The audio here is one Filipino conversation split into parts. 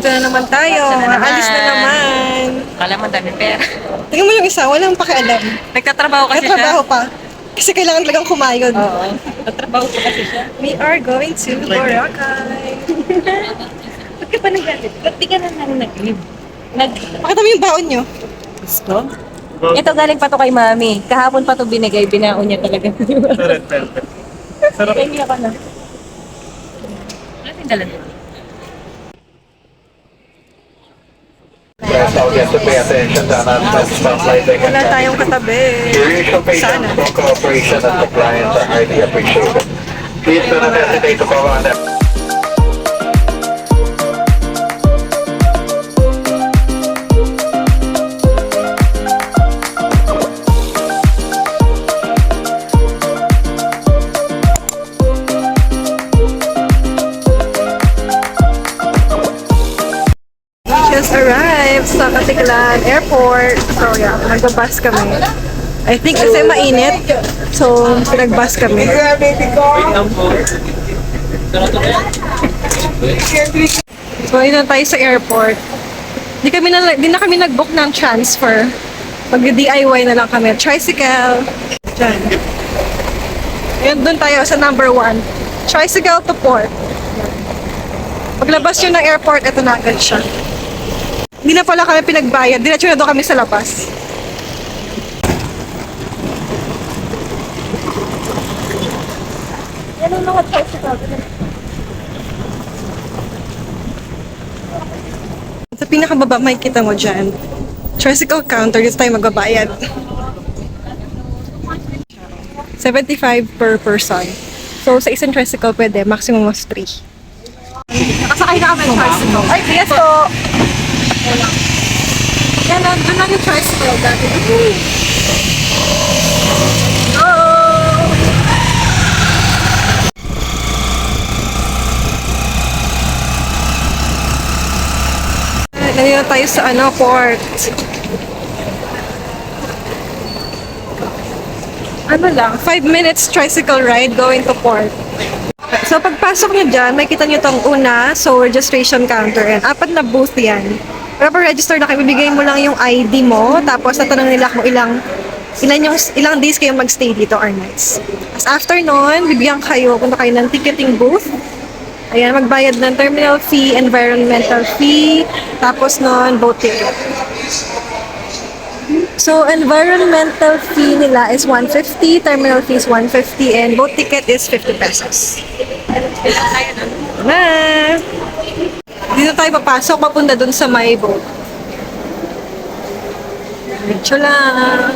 na naman tayo. Aalis na naman. Kala mo dami pera. Tingnan mo yung isa, walang pakialam. Nagtatrabaho kasi siya. Nagtrabaho pa. Kasi kailangan talagang kumayod. Oo. Nagtatrabaho pa kasi siya. We are going to Boracay. Ba't ka pa nag-galit? Ba't di ka na nag-leave? Pakita mo yung baon nyo. Gusto? Ito galing pa to kay mami. Kahapon pa to binigay. Binaon niya talaga. Sarap. Kaya ka na. Ano yung dala nito? I'll get to pay attention to announcements from lighting Wala and tayong katabi. your usual Sana. patience for cooperation and compliance are highly appreciated. Please do not hesitate to call on them. Just arrived sa Katiklan Airport. So yeah, nag-bus kami. I think kasi mainit. So, nag-bus kami. So, ayun na tayo sa airport. Di na kami nag-book ng transfer. Mag-DIY na lang kami. Tricycle. Diyan. Ayun, doon tayo sa number 1. Tricycle to port. Paglabas yun ng airport, ito na agad siya. Hindi na pala kami pinagbayad. Diretso na doon kami sa labas. Yan ang mga tricycle. Sa pinakababa, makikita mo dyan. Tricycle counter, dito tayo magbabayad. 75 per person. So, sa isang tricycle pwede, maximum of 3. Nakasakay na kami ng tricycle. Ay, yes po! Yan, doon lang yung tricycle dati. Oh! Nandito tayo sa port. Ano lang, 5 minutes tricycle ride going to port. So, pagpasok nyo dyan, makikita nyo itong una, so registration counter. And 4 na booth yan. Kapag register na kayo, bibigay mo lang yung ID mo, tapos tatanong nila kung ilang days kayo magstay dito or nights. As after nun, bibigyan kayo, punta kayo ng ticketing booth. Ayan, magbayad ng terminal fee, environmental fee, tapos nun, boat ticket. So, environmental fee nila is 150, terminal fee is 150, and boat ticket is 50 pesos. Na! Dito tayo papasok, papunta dun sa may boat. Diretso lang.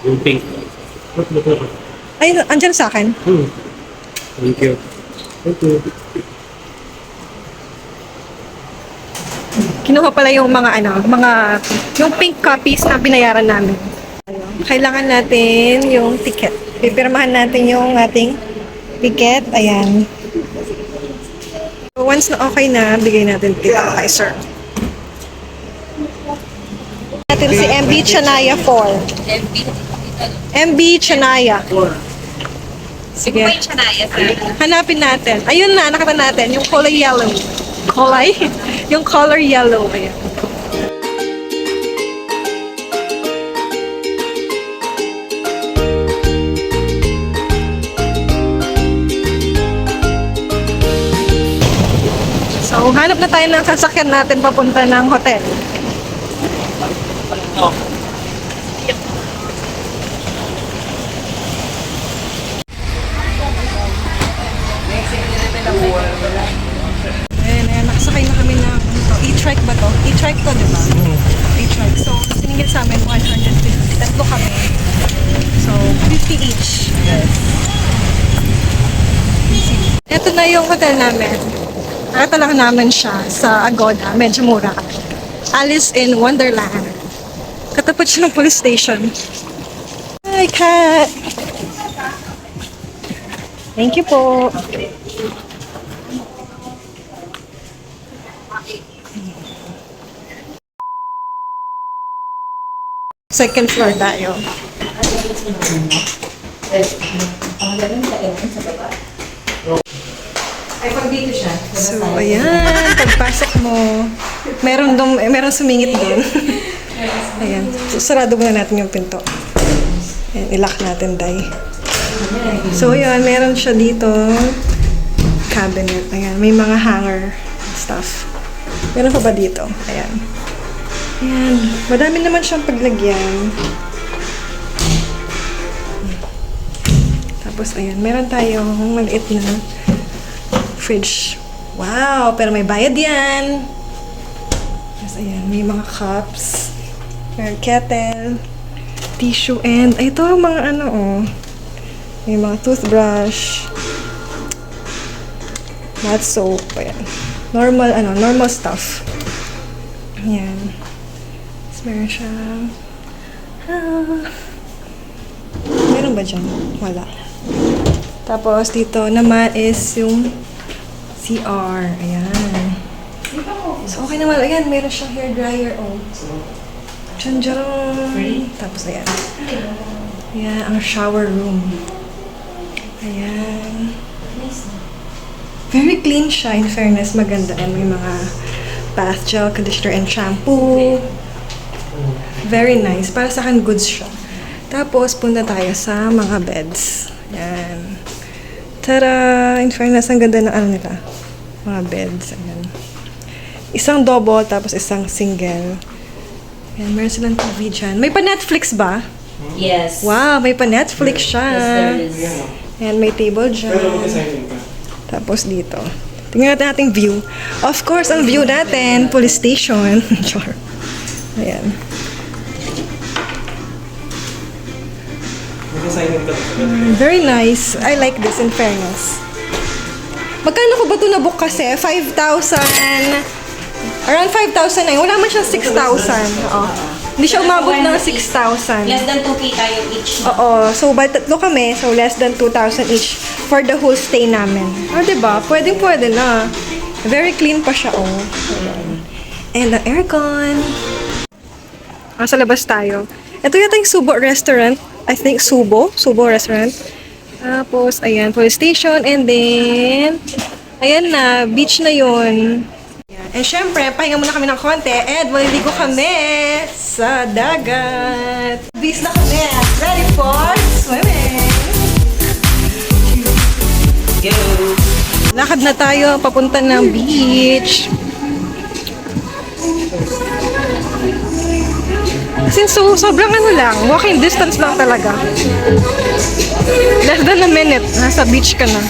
Yung pink. Ay, andyan sa akin. Thank you. Thank you. Kinuha pala yung yung pink copies na binayaran namin. Kailangan natin yung ticket. Pipirmahan natin yung ating ticket. Ayan. So, once na okay na, bigay natin ticket kay sir. Natin si MB Chanaya 4. MB Chanaya. Sige. Hanapin natin. Ayun na, nakita natin. Yung color yellow. Yung color yellow. Ayan. So, hanap na tayo ng sasakyan natin papunta ng hotel. Ayan, nakasakay na kami ng e-trike ba to? E-trike to, di ba? E-trike. So, siningil sa amin 150. Tatlo kami. So, 50 each. Yes. Ito na yung hotel namin. Nakita lang namin siya sa Agoda. Medyo mura. Alice in Wonderland. Katapat siya ng police station. Hi, Kat! Thank you po. Second floor tayo. Ay, pag dito siya. So, ayan. Pagpasok mo, meron sumingit doon. Ayan. So, sarado muna natin yung pinto. Ayan, ilock natin, Day. So, ayan. Meron siya dito. Cabinet. Ayan. May mga hanger stuff. Meron pa ba dito? Ayan. Ayan. Madami naman siyang paglagyan. Tapos, ayan. Meron tayong maliit na fridge. Wow! Pero may bayad yan. Tapos, ayan. May mga cups. May kettle. Tissue and ito mga ano oh. May mga toothbrush. Bath soap. Ayan. Normal stuff. Ayan. Tapos meron siyang meron ba dyan? Wala. Tapos dito naman is yung CR. Ayan. So okay naman. Ayan, meron siyang hair dryer oh. Tsanjaron! Tapos ayan. Ayan, ang shower room. Ayan. Very clean siya, in fairness. Maganda. And may mga bath gel, conditioner, and shampoo. Very nice. Para sa akin, goods siya. Tapos, punta tayo sa mga beds. Ayan. Tara! In fairness, ang ganda ng ano nila. Mga beds. Ayan. Isang double, tapos isang single. Ayan, meron silang TV dyan. May pa-Netflix ba? Yes. Wow, may pa-Netflix siya. Yes, there is. Ayan, may table dyan. Tapos dito. Tingnan natin ating view. Of course, ang view natin, police station. Sure. Ayan. Very nice. I like this in fairness. Magkano ko ba ito na-book kasi? 5,000. Around 5,000 na yun. Wala man siyang 6,000. Oo. Hindi siya umabot ng 6,000. Less than 2K tayo each. Oo. So, bali tatlo kami. So, less than 2,000 each for the whole stay namin. Oh, diba? Pwede na. Very clean pa siya, oh. And the aircon. Sa labas tayo. Ito yata yung Subo restaurant. I think Subo restaurant. Tapos, ayan, police station. And then, ayan na, beach na yun. And syempre, pahinga muna kami ng konti and maliligo kami sa dagat. Bis na kami. Ready for swimming. Yo! Lakad na tayo papunta ng beach. Since sobrang ano lang, walking distance lang talaga. Less than a minute, nasa beach ka na.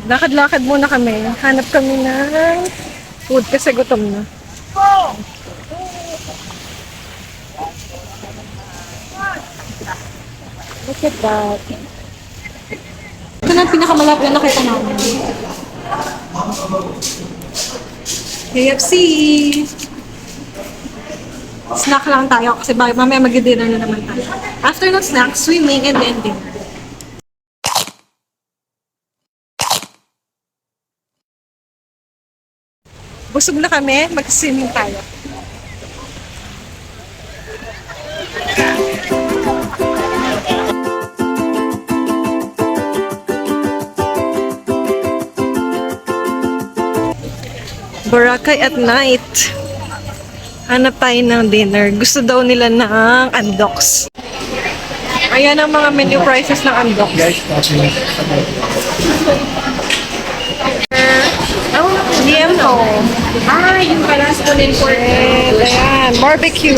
Lakad-lakad muna kami. Hanap kami ng food kasi gutom na. Look at that. Ito na ang pinakamalapit na nakita namin. KFC! Snack lang tayo kasi mamaya mag-dinner na naman tayo. After ng snack, swimming and then dinner. Busog na kami, mag-swimming tayo. Boracay at night. Hanap tayo ng dinner. Gusto daw nila ng andoks. Ayan ang mga menu prices ng andoks. Liempo. Yung pala spoon pork. Ayan, barbecue.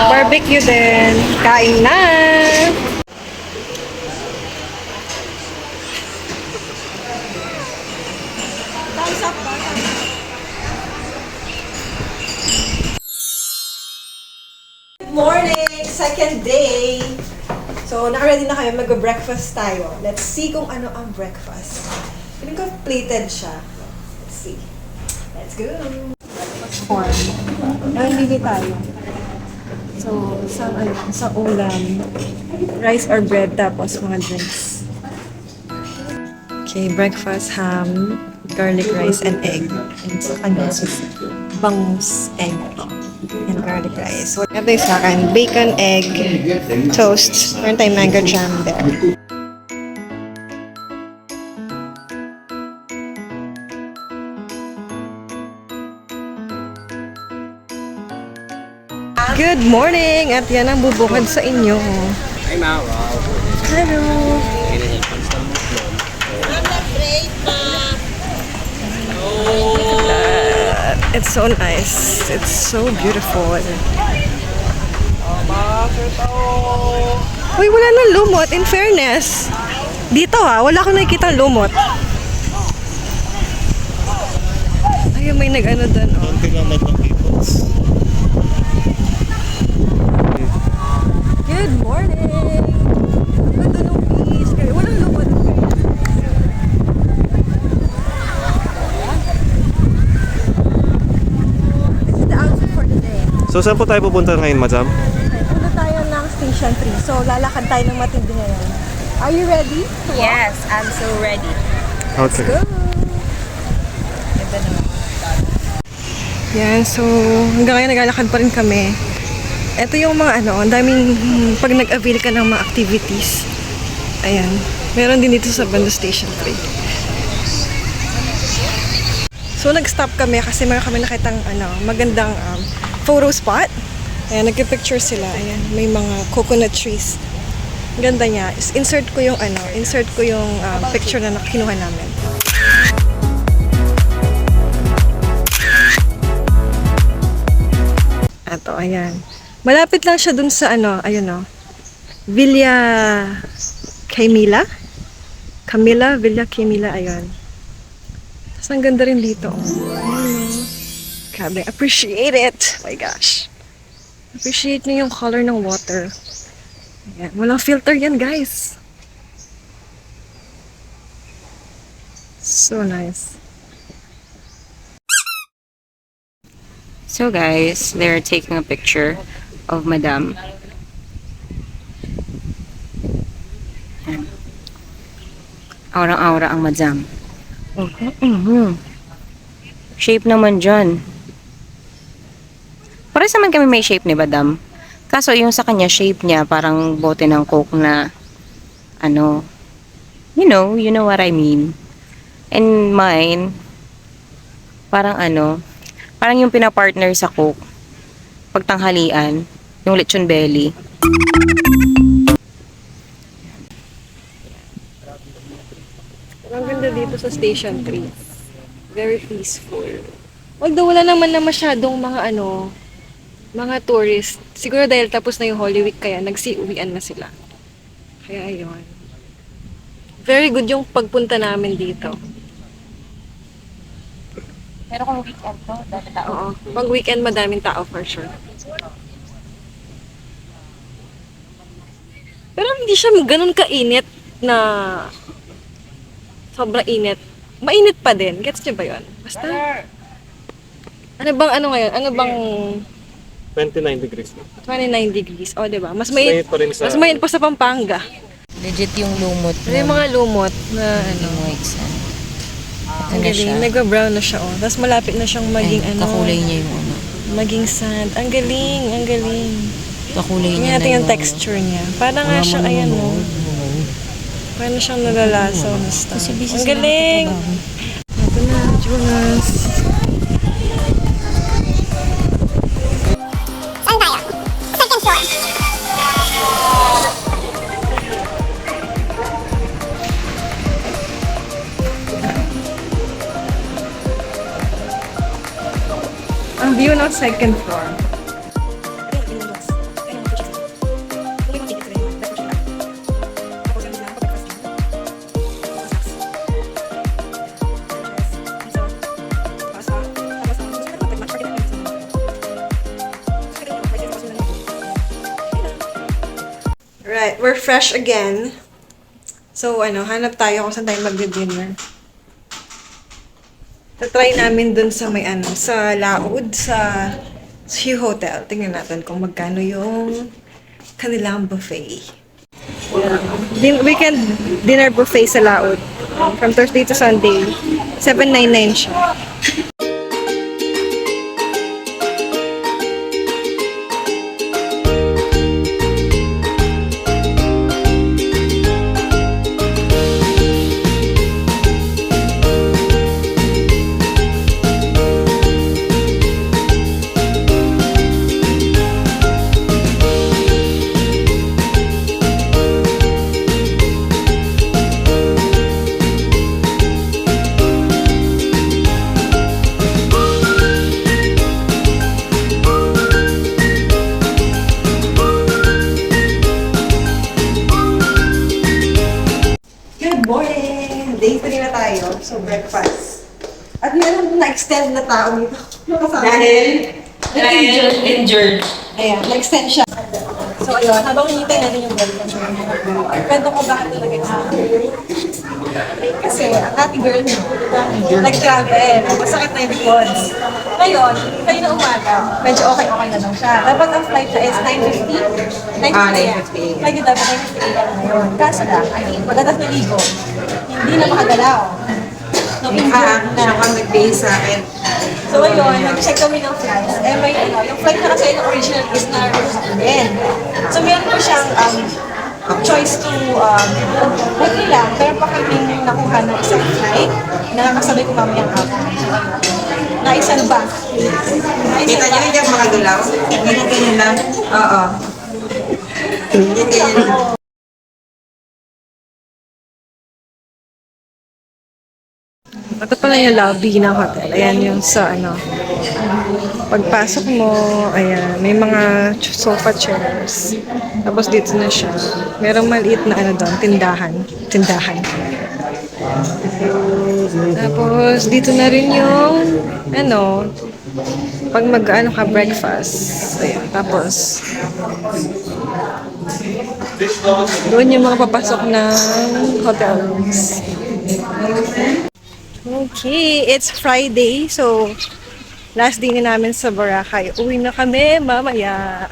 Barbecue din. Kain na. Thumbs up ba? Good morning! Second day! So, naka-ready na kayo. Mag-breakfast tayo. Let's see kung ano ang breakfast. Feeling ko plated siya. Let's see. Let's go! Corn. Nalili tayo. So, sa ulam, rice or bread, tapos mga drinks. Okay, breakfast, ham, garlic rice and egg. And sa kanya is bangus egg and garlic rice. So, ito yung sa akin, bacon, egg, toast. Meron tayong mango jam there. Good morning! At yan ang bubukod sa inyo. Hello! It's so nice. It's so beautiful. Uy, wala nang lumot. In fairness. Dito wala akong nakikita lumot. Ayun, may nag-ano doon. Good morning! Ganda ng beach. Walang lumot. This is the outfit for the day. So, saan po tayo pupunta ngayon, madam? Punta tayo ng Station 3. So, lalakad tayo ng matindi ngayon. Are you ready? Yes, I'm so ready. Okay. Go! Yan, so hanggang ngayon naglalakad pa rin kami. Ito yung mga ang daming pag nag-avail ka ng mga activities. Ayan, meron din dito sa Banda Station 3. So nag-stop kami kasi meron kami nakitang magandang photo spot. Ayan, nagki-picture sila. Ayan, may mga coconut trees. Ang ganda niya. Insert ko yung picture na kinuha namin. Ato, ayan. Malapit lang siya dun sa Villa Camila. Villa Camila, ayun. Tapos ang ganda rin dito. Grabe, appreciate it. Oh my gosh. Appreciate niyo yung color ng water. Ayan, walang filter yan, guys. So nice. So guys, they're taking a picture of Madam. Aurang-aura ang Madam. Shape naman dyan. Parehas naman kami may shape ni Madam. Kaso yung sa kanya, shape niya parang bote ng Coke na you know what I mean. And mine, parang parang yung pinapartner sa Coke pagtanghalian, yung lechon belly. Ang ganda dito sa Station 3. Very peaceful. Although wala naman na masyadong mga tourist. Siguro dahil tapos na yung Holy Week kaya nagsiuwian na sila. Kaya ayun. Very good yung pagpunta namin dito. Pero kung weekend to, dati tao. Oo. Pag weekend madaming tao for sure. Pero hindi siya ganun kainit na sobrang init. Mainit pa din. Gets niyo ba yun? Basta. Ngayon? Ano bang 29 degrees. 29 degrees? O, diba? Mas Mainit mainit pa rin sa... mas mainit pa sa Pampanga. Legit yung lumot Yung mga lumot na yung white sand. ang galing. Nag-brown na siya, oh. Tapos malapit na siyang maging Kakulay niya yung maging sand. Ang galing, ang galing. Kakulay Tingnan natin yung texture niya. Parang nga siyang, ayan, oh. Parang siyang nalalasaw na stuff. Ang galing! Ito na, Jonas. Saan tayo? Second floor. Ang view ng second floor. Right, we're fresh again. So, hanap tayo kung saan tayo magdi-dinner. Tatry namin dun sa sa Laod, sa Hugh Hotel. Tingnan natin kung magkano yung kanilang buffet. Weekend dinner buffet sa Laod. From Thursday to Sunday. 799 siya. Good morning! Day 3 na tayo. So, breakfast. At meron na-extend na tao dito. Dahil injured. Ayan, na-extend siya. So, ayun, habang hinintay natin yung breakfast, kwento ko bakit talaga siya. Kasi, ang ating girl, nag-travel. Masakit na yung records. Ngayon, kayo na umaga, medyo okay na lang siya. Dapat ang flight niya is 9:50. 9:50. Lagi dapat 9:50 AM ngayon. Kaso lang, pagdatas na ligo, hindi na makagalaw. Siya kang nag-base sa akin. So ayun, nag-check kami ng flights. Eh may yung flight na kasi yung original is na din. So meron po siyang choice to buti lang, pero pa kaming nakuha ng isang flight na nakasabay ko mamaya ang hapon. Na isang bus. Kita niyo hindi ako makagalaw? Ganyan lang? Oo. Ganyan lang. Ito pala yung lobby ng hotel. Ayan yung sa pagpasok mo, ayan, may mga sofa chairs. Tapos dito na siya. Merong maliit na doon, tindahan. Tapos dito na rin yung pag ka breakfast. Ayan, tapos doon yung mga papasok ng hotel rooms. Okay, it's Friday, so last day na namin sa Boracay. Uwi na kami mamaya.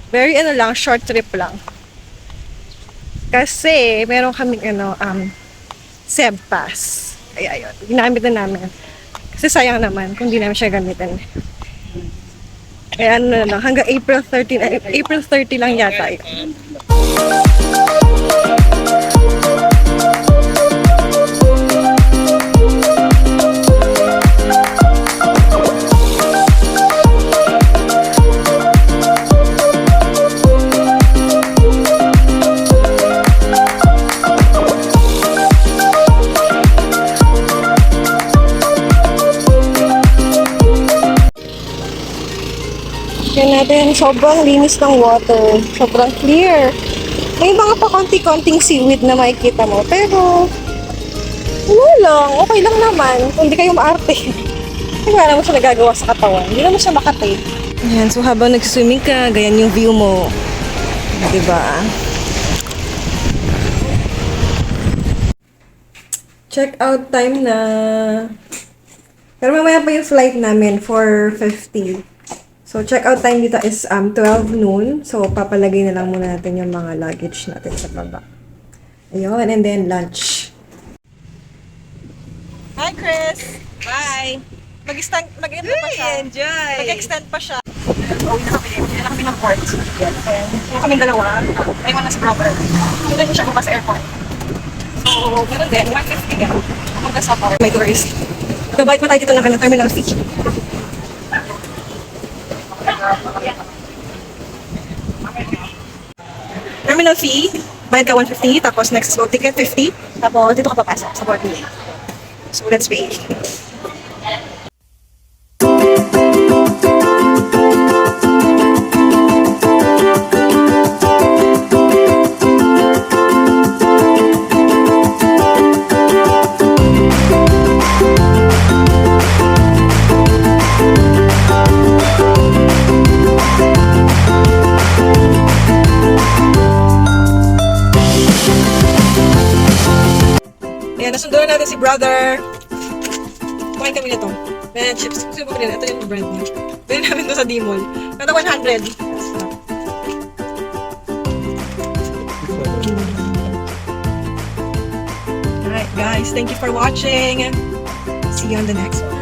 Very short trip lang. Kasi meron kaming SEB pass. Ay, ayun, ginamit na namin. Kasi sayang naman kung di namin siya gamitin. Kaya hanggang April 30 lang yata yun. Tingnan natin, sobrang linis ng water. Sobrang clear. May mga pa-konti-konting seaweed na makikita mo. Pero, wala lang. Okay lang naman. Kung hindi kayo maarte. Kasi wala naman siya nagagawa sa katawan. Hindi naman siya makate. Ayan, so habang nag-swimming ka, ganyan yung view mo. Diba? Check out time na. Pero mamaya pa yung flight namin, 4:50. So, check-out time dito is 12 noon. So, papalagay na lang muna natin yung mga luggage natin sa baba. Ayun, and then lunch. Hi, Chris! Bye! Mag-extend pa siya. Enjoy! Mag-extend pa siya. Uwi na kami. Uwi na kami ng port. Uwi kami dalawa. Ayun na si brother. Hindi na siya bukas sa airport. So, meron din. 150 yan. Pumunta sa port. May tourist. Babait pa tayo dito ng terminal fee. Terminal fee, bayad ka 150, tapos next boat ticket 50, tapos dito ka papasok sa boarding gate. So let's pay. Ayan, nasunduan natin si brother. Kumain kami nito. Banana chips. Gusto mo nila. Ito yung brand niya. Bili namin ito sa D-Mall. Kada 100. Alright guys, thank you for watching. See you on the next one.